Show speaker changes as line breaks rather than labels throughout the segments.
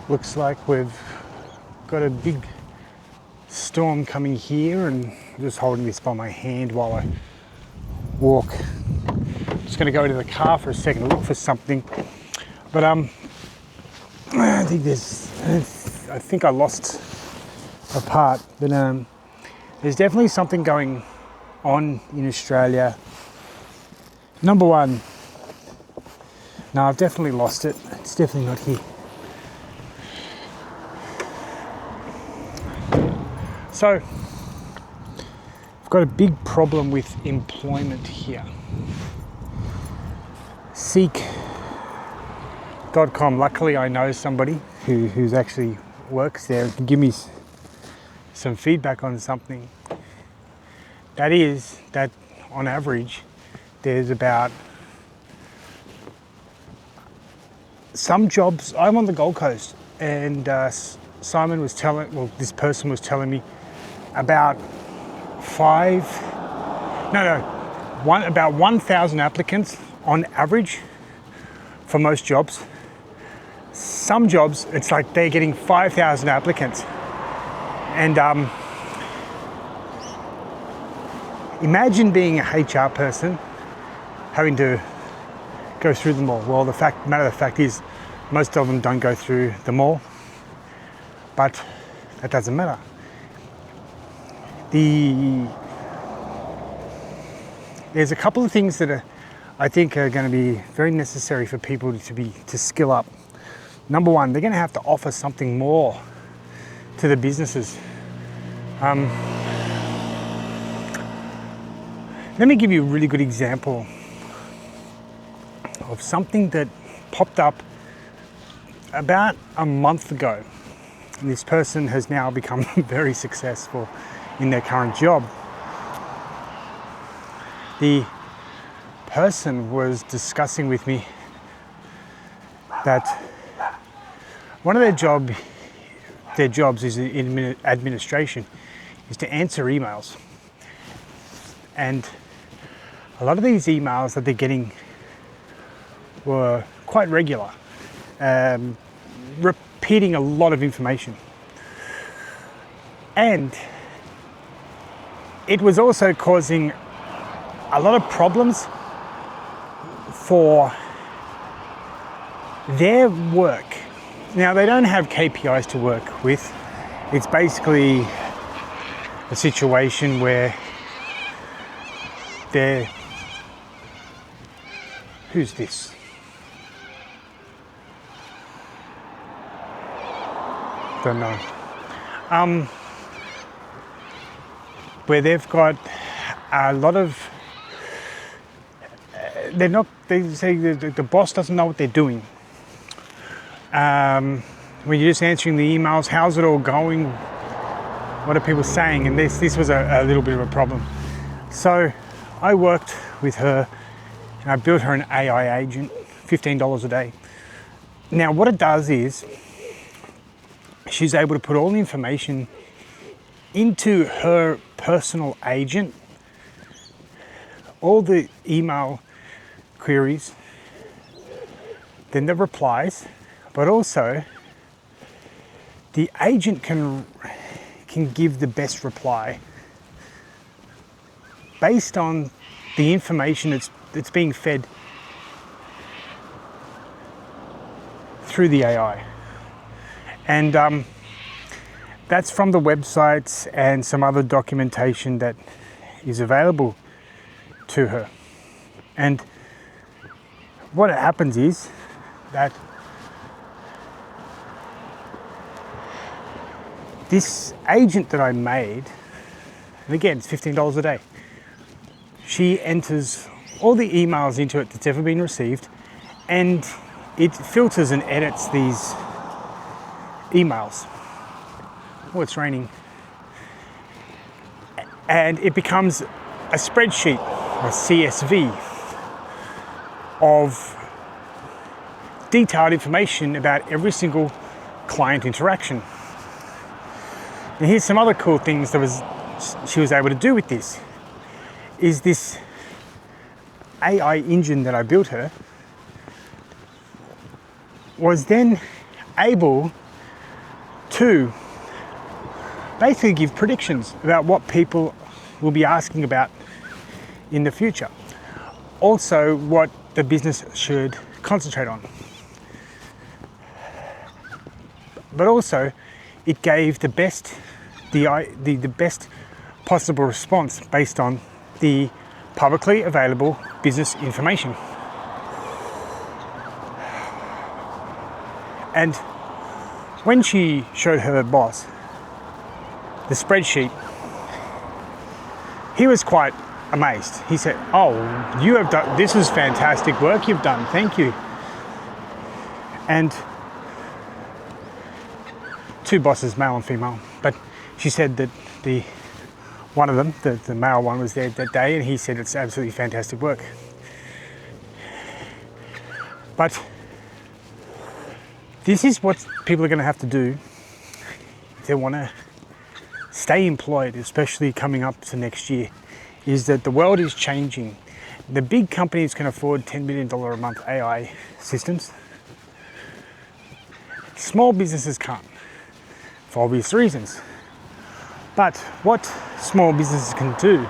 Looks like we've got a big storm coming here, and I'm just holding this by my hand while I walk. Just going to go to the car for a second to look for something, but I think I lost a part, but there's definitely something going on in Australia. Number one, no, I've definitely lost it. It's definitely not here. So, I've got a big problem with employment here. Seek.com. Luckily, I know somebody who's actually works there and can give me some feedback on something. That is that on average, there's about some jobs. I'm on the Gold Coast, and this person was telling me about about 1,000 applicants on average for most jobs. Some jobs, it's like they're getting 5,000 applicants. And imagine being a HR person having to go through them all. Well, matter of fact is, most of them don't go through them all, but that doesn't matter. There's a couple of things that I think are going to be very necessary for people to skill up. Number one, they're going to have to offer something more to the businesses. Let me give you a really good example of something that popped up about a month ago. And this person has now become very successful in their current job. The person was discussing with me that one of their jobs is in administration, is to answer emails. And a lot of these emails that they're getting were quite regular, repeating a lot of information. And it was also causing a lot of problems for their work. Now, they don't have KPIs to work with. It's basically a situation where who's this? Don't know. Where they've got a lot of, they say the boss doesn't know what they're doing. When you're just answering the emails, how's it all going? What are people saying? And this was a little bit of a problem. So I worked with her and I built her an AI agent, $15 a day. Now what it does is, she's able to put all the information into her personal agent, all the email queries, then the replies, but also the agent can give the best reply based on the information that's being fed through the AI. And that's from the websites and some other documentation that is available to her. And what happens is that this agent that I made, and again, it's $15 a day, she enters all the emails into it that's ever been received, and it filters and edits these emails. Oh, it's raining. And it becomes a spreadsheet, or a CSV, of detailed information about every single client interaction. And here's some other cool things she was able to do with this. Is this AI engine that I built her was then able to basically give predictions about what people will be asking about in the future. Also, what the business should concentrate on. But also, it gave the best possible response based on the publicly available business information. And when she showed her boss the spreadsheet, he was quite amazed. He said, "Oh, you have done, this is fantastic work you've done, thank you." And two bosses, male and female, but she said that one of them, the male one, was there that day, and he said it's absolutely fantastic work. But this is what people are going to have to do if they want to stay employed, especially coming up to next year, is that the world is changing. The big companies can afford $10 billion a month AI systems. Small businesses can't, for obvious reasons. But what small businesses can do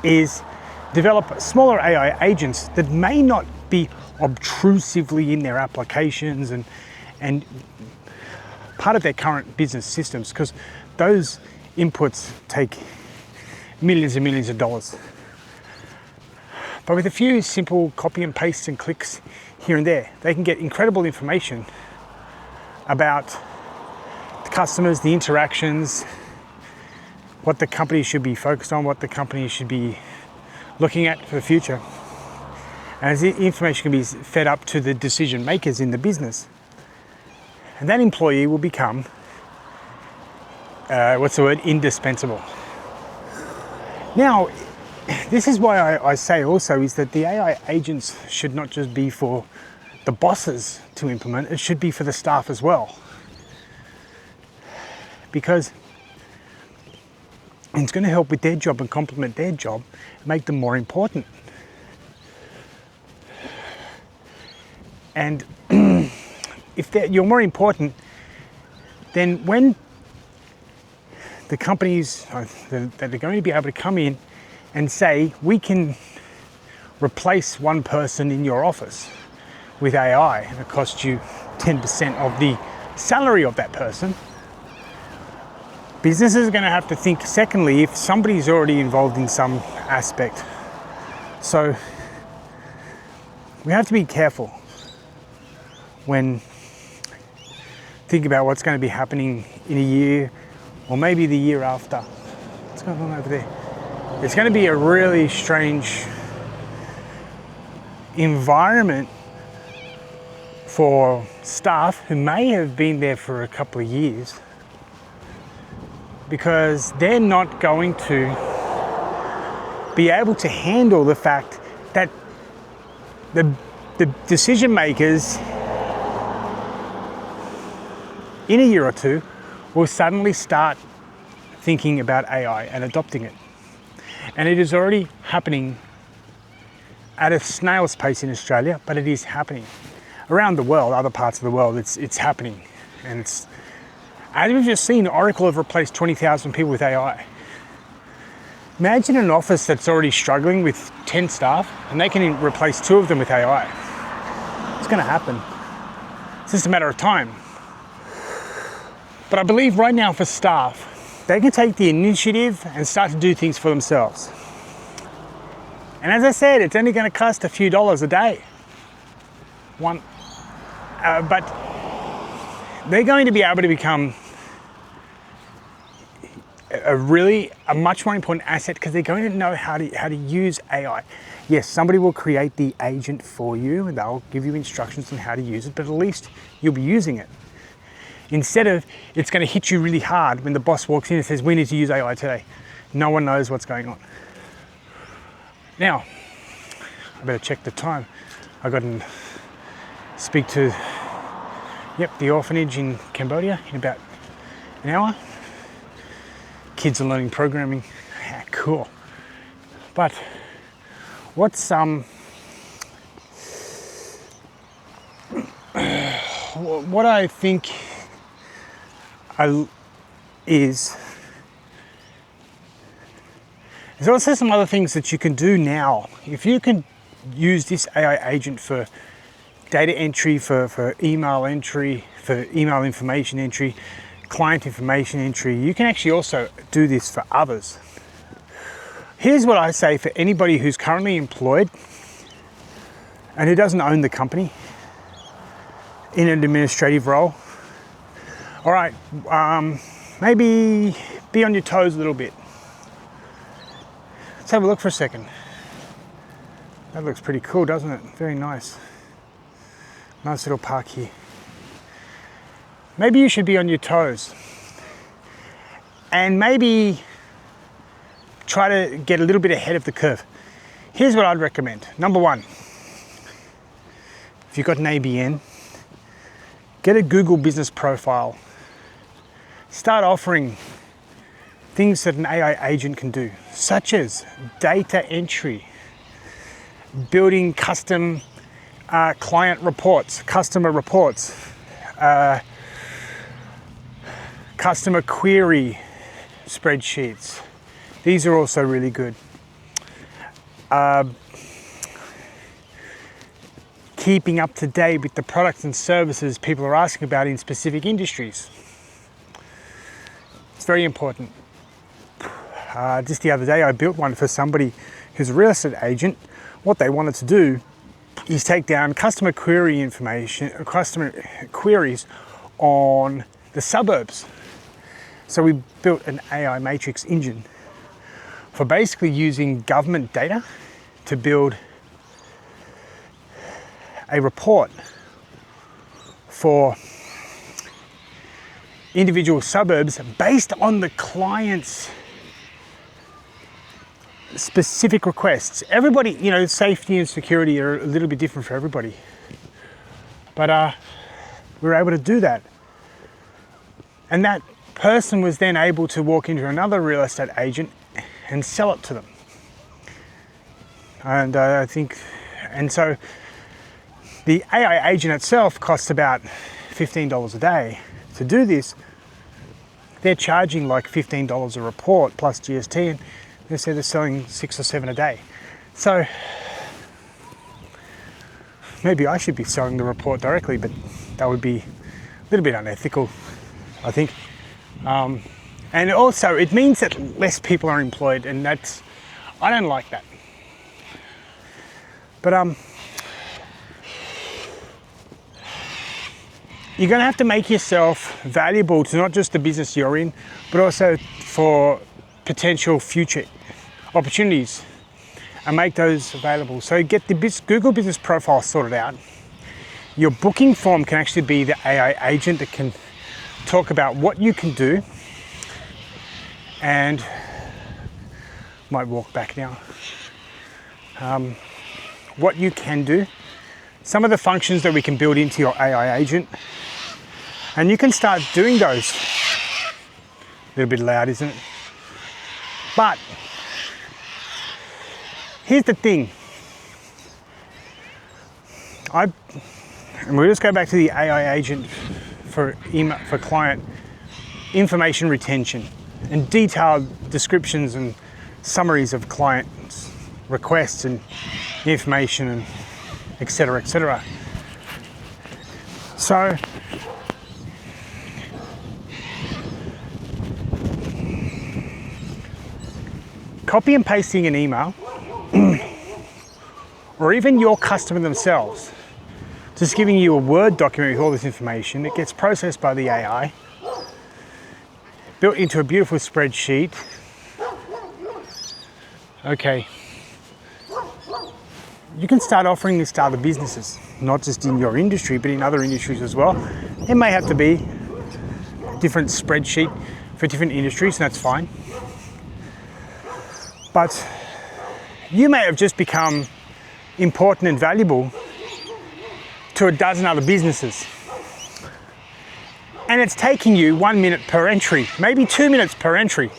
is develop smaller AI agents that may not be obtrusively in their applications and part of their current business systems, because those inputs take millions and millions of dollars. But with a few simple copy and pastes and clicks here and there, they can get incredible information about the customers, the interactions, what the company should be focused on, what the company should be looking at for the future. And as the information can be fed up to the decision makers in the business, and that employee will become, indispensable. Now, this is why I say also is that the AI agents should not just be for the bosses to implement, it should be for the staff as well. Because it's going to help with their job and complement their job, make them more important. And if you're more important, then when the companies that are going to be able to come in and say, we can replace one person in your office with AI and it costs you 10% of the salary of that person, businesses are going to have to think secondly if somebody's already involved in some aspect. So we have to be careful when think about what's going to be happening in a year or maybe the year after. What's going on over there? It's going to be a really strange environment for staff who may have been there for a couple of years, because they're not going to be able to handle the fact that the decision makers in a year or two will suddenly start thinking about AI and adopting it. And it is already happening at a snail's pace in Australia, but it is happening. Around the world, other parts of the world, it's happening. And it's, as we've just seen, Oracle have replaced 20,000 people with AI. Imagine an office that's already struggling with 10 staff and they can replace 2 of them with AI. It's going to happen. It's just a matter of time. But I believe right now for staff, they can take the initiative and start to do things for themselves. And as I said, it's only going to cost a few dollars a day. But they're going to be able to become a much more important asset, because they're going to know how to use AI. Yes, somebody will create the agent for you and they'll give you instructions on how to use it, but at least you'll be using it. Instead of, it's going to hit you really hard when the boss walks in and says, we need to use AI today. No one knows what's going on. Now, I better check the time. I got to speak to, the orphanage in Cambodia in about an hour. Kids are learning programming. Yeah, cool. But what's what I think is there's also some other things that you can do now. If you can use this AI agent for data entry, for email entry, for email information entry, client information entry, you can actually also do this for others. Here's what I say for anybody who's currently employed and who doesn't own the company in an administrative role. All right, maybe be on your toes a little bit. Let's have a look for a second. That looks pretty cool, doesn't it? Very nice. Nice little park here. Maybe you should be on your toes and maybe try to get a little bit ahead of the curve. Here's what I'd recommend. Number one, if you've got an ABN, get a Google business profile. Start offering things that an AI agent can do, such as data entry, building custom client reports, customer reports, customer query spreadsheets. These are also really good. Keeping up to date with the products and services people are asking about in specific industries. It's very important. Just the other day, I built one for somebody who's a real estate agent. What they wanted to do is take down customer query information, customer queries on the suburbs. So we built an AI matrix engine for basically using government data to build a report for individual suburbs based on the client's specific requests. Everybody, you know, safety and security are a little bit different for everybody. But we were able to do that. And that person was then able to walk into another real estate agent and sell it to them. And I think, and so the AI agent itself costs about $15 a day. To do this, they're charging like $15 a report plus GST, and they said they're selling 6 or 7 a day. So maybe I should be selling the report directly, but that would be a little bit unethical, I think. And also it means that less people are employed, and that's, I don't like that. But you're going to have to make yourself valuable to not just the business you're in, but also for potential future opportunities, and make those available. So get the Google business profile sorted out. Your booking form can actually be the AI agent that can talk about what you can do, and might walk back now. What you can do, some of the functions that we can build into your AI agent, and you can start doing those. A little bit loud, isn't it? But here's the thing. And we'll just go back to the AI agent for email, for client information retention and detailed descriptions and summaries of clients' requests and information, and et cetera, et cetera. So copy and pasting an email or even your customer themselves, just giving you a Word document with all this information. It gets processed by the AI, built into a beautiful spreadsheet. Okay, you can start offering this to other businesses, not just in your industry, but in other industries as well. It may have to be a different spreadsheet for different industries, and that's fine. But you may have just become important and valuable to a dozen other businesses. And it's taking you 1 minute per entry, maybe 2 minutes per entry.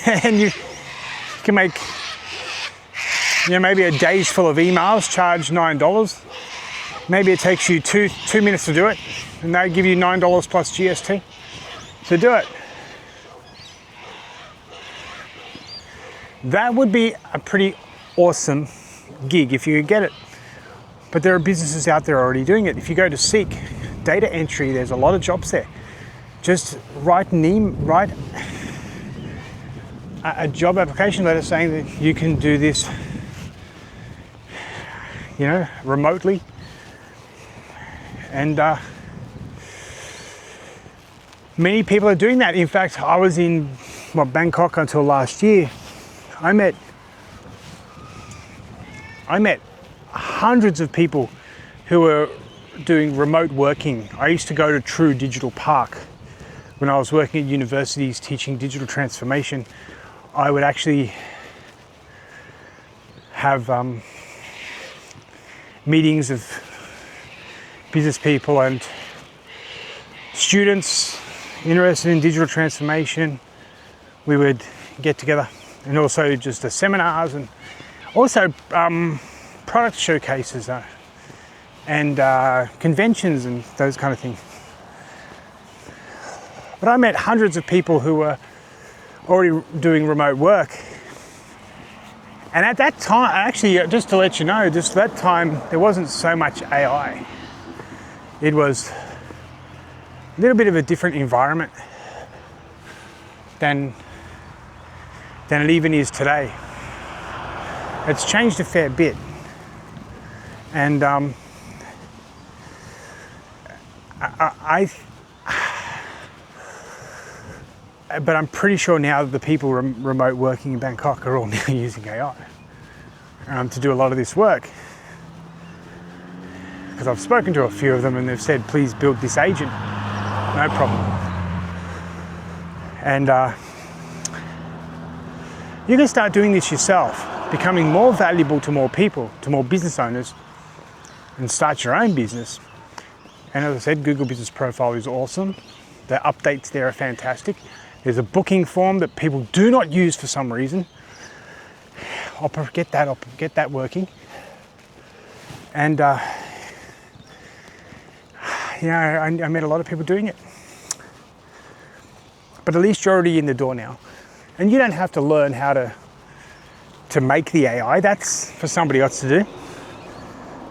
And you can make, maybe a day's full of emails, charge $9. Maybe it takes you two minutes to do it, and they give you $9 plus GST. So do it. That would be a pretty awesome gig if you could get it. But there are businesses out there already doing it. If you go to Seek, data entry, there's a lot of jobs there. Just write a job application letter saying that you can do this, remotely. And many people are doing that. In fact, I was in Bangkok until last year. I met hundreds of people who were doing remote working. I used to go to True Digital Park when I was working at universities teaching digital transformation. I would actually have meetings of business people and students interested in digital transformation. We would get together, and also just the seminars, and also product showcases and conventions and those kind of things. But I met hundreds of people who were already doing remote work. And at that time, actually, just to let you know, just that time, there wasn't so much AI. It was a little bit of a different environment than it even is today. It's changed a fair bit. And but I'm pretty sure now that the people remote working in Bangkok are all now using AI to do a lot of this work. Because I've spoken to a few of them and they've said, please build this agent. No problem. And you can start doing this yourself, becoming more valuable to more people, to more business owners, and start your own business. And as I said, Google Business Profile is awesome. The updates there are fantastic. There's a booking form that people do not use for some reason. I'll get that working. And I met a lot of people doing it. But at least you're already in the door now. And you don't have to learn how to make the AI. That's for somebody else to do.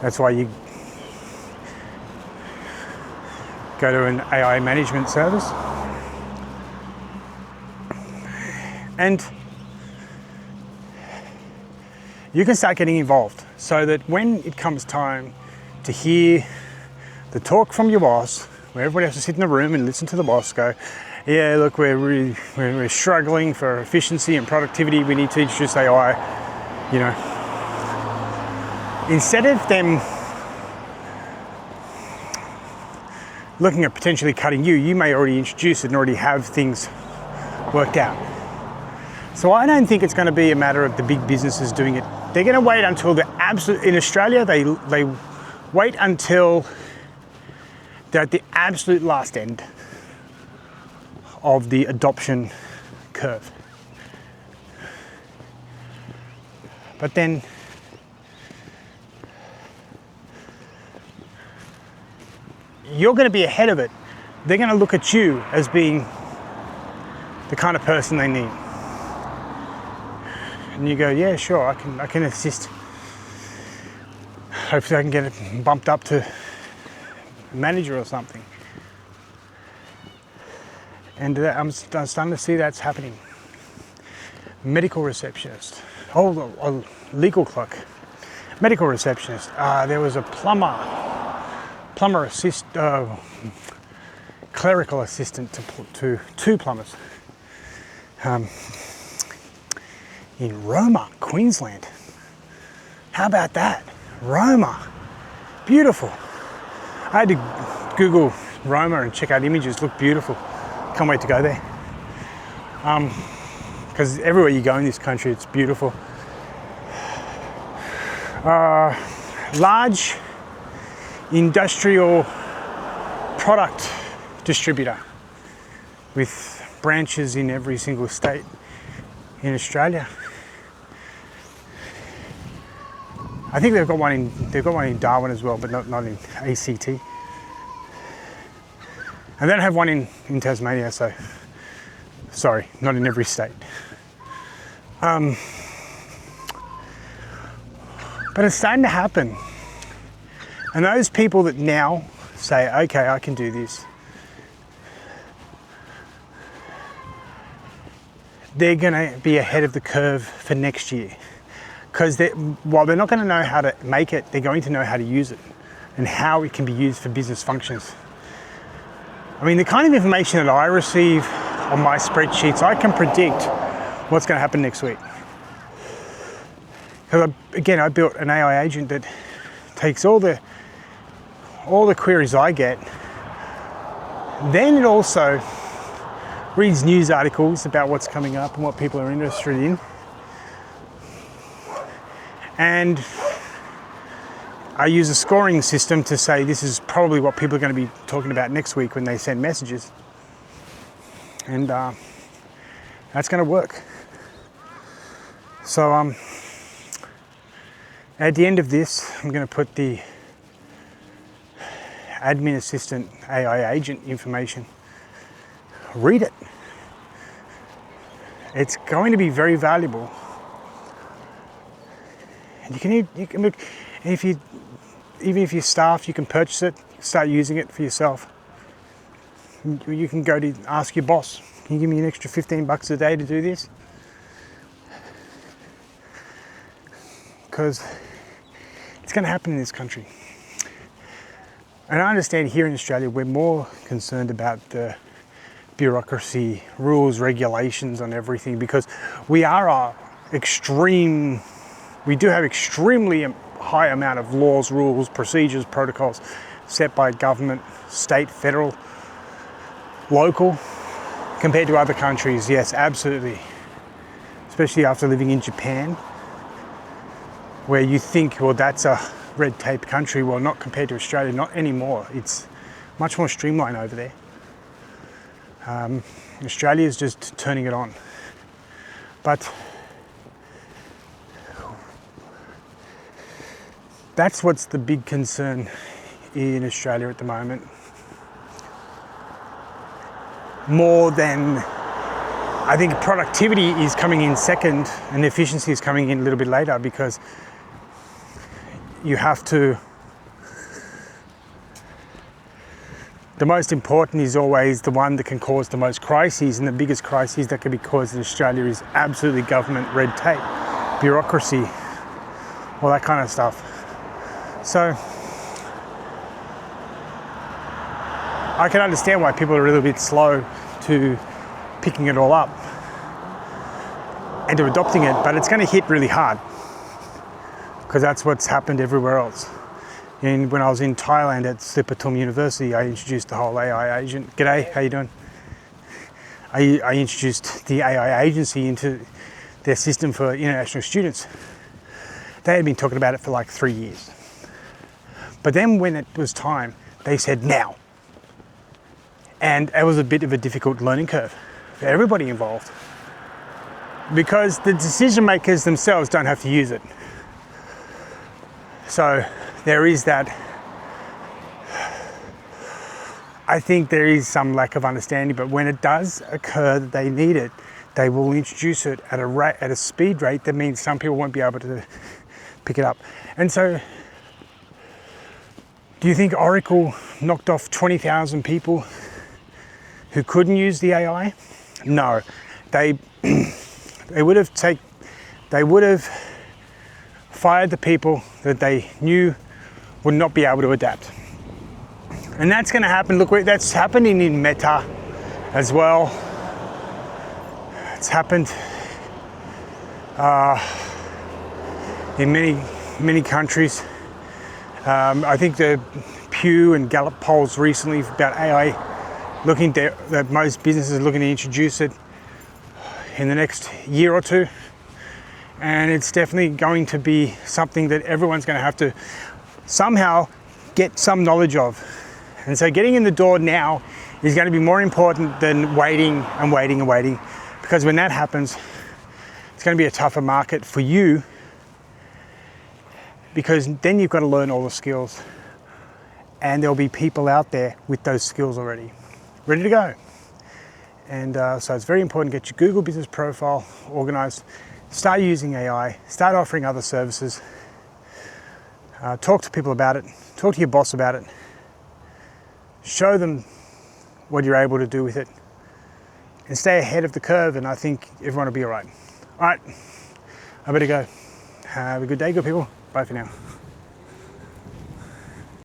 That's why you go to an AI management service. And you can start getting involved so that when it comes time to hear the talk from your boss, where everybody has to sit in the room and listen to the boss go, yeah, look, we're struggling for efficiency and productivity, we need to introduce AI, instead of them looking at potentially cutting you may already introduce it and already have things worked out. So I don't think it's going to be a matter of the big businesses doing it. They're going to wait until in Australia, they wait until they're at the absolute last end of the adoption curve. But then you're going to be ahead of it. They're going to look at you as being the kind of person they need. And you go, yeah, sure, I can assist. Hopefully I can get it bumped up to a manager or something. And I'm starting to see that's happening. Medical receptionist. Oh, legal clerk. Medical receptionist. There was a plumber clerical assistant to two plumbers. In Roma, Queensland. How about that? Roma. Beautiful. I had to Google Roma and check out images. Look beautiful. Can't wait to go there. Because everywhere you go in this country, it's beautiful. Large industrial product distributor with branches in every single state in Australia. I think they've got one in Darwin as well, but not in ACT. And they don't have one in Tasmania, so sorry, not in every state. But it's starting to happen. And those people that now say, okay, I can do this, they're gonna be ahead of the curve for next year. Because while they're not gonna know how to make it, they're going to know how to use it and how it can be used for business functions. I mean, the kind of information that I receive on my spreadsheets, I can predict what's gonna happen next week. Because again, I built an AI agent that takes all the queries I get. Then it also reads news articles about what's coming up and what people are interested in. And I use a scoring system to say this is probably what people are going to be talking about next week when they send messages. And that's going to work. So at the end of this, I'm going to put the admin assistant AI agent information. Read it. It's going to be very valuable. And you can even if your staff, you can purchase it, start using it for yourself. You can go to ask your boss, can you give me an extra $15 a day to do this? Because it's going to happen in this country. And I understand here in Australia, we're more concerned about the bureaucracy, rules, regulations on everything, because we do have extremely high amount of laws, rules, procedures, protocols set by government, state, federal, local, compared to other countries. Yes, absolutely. Especially after living in Japan, where you think, well, that's a red tape country. Well, not compared to Australia, not anymore. It's much more streamlined over there. Australia is just turning it on. But that's what's the big concern in Australia at the moment. More than, I think productivity is coming in second and efficiency is coming in a little bit later, because you have to, the most important is always the one that can cause the most crises, and the biggest crisis that can be caused in Australia is absolutely government red tape, bureaucracy, all that kind of stuff. So I can understand why people are a little bit slow to picking it all up and to adopting it, but it's going to hit really hard, because that's what's happened everywhere else. And when I was in Thailand at Sripatum University, I introduced the whole AI agent. G'day, how you doing? I introduced the AI agency into their system for international students. They had been talking about it for like 3 years. But then when it was time, they said now. And it was a bit of a difficult learning curve for everybody involved, because the decision makers themselves don't have to use it. So there is that, I think there is some lack of understanding, but when it does occur that they need it, they will introduce it at a speed rate that means some people won't be able to pick it up. And so, do you think Oracle knocked off 20,000 people who couldn't use the AI? No, they would have fired the people that they knew would not be able to adapt. And that's going to happen. Look, that's happening in Meta as well. It's happened in many countries. I think the Pew and Gallup polls recently about AI looking that most businesses are looking to introduce it in the next year or two. And it's definitely going to be something that everyone's going to have to somehow get some knowledge of. And so getting in the door now is going to be more important than waiting, because when that happens, it's going to be a tougher market for you because then you've got to learn all the skills, and there'll be people out there with those skills already, ready to go. And so it's very important to get your Google business profile organized, start using AI, start offering other services, talk to people about it, talk to your boss about it, show them what you're able to do with it, and stay ahead of the curve, and I think everyone will be all right. All right, I better go. Have a good day, good people. Bye for now.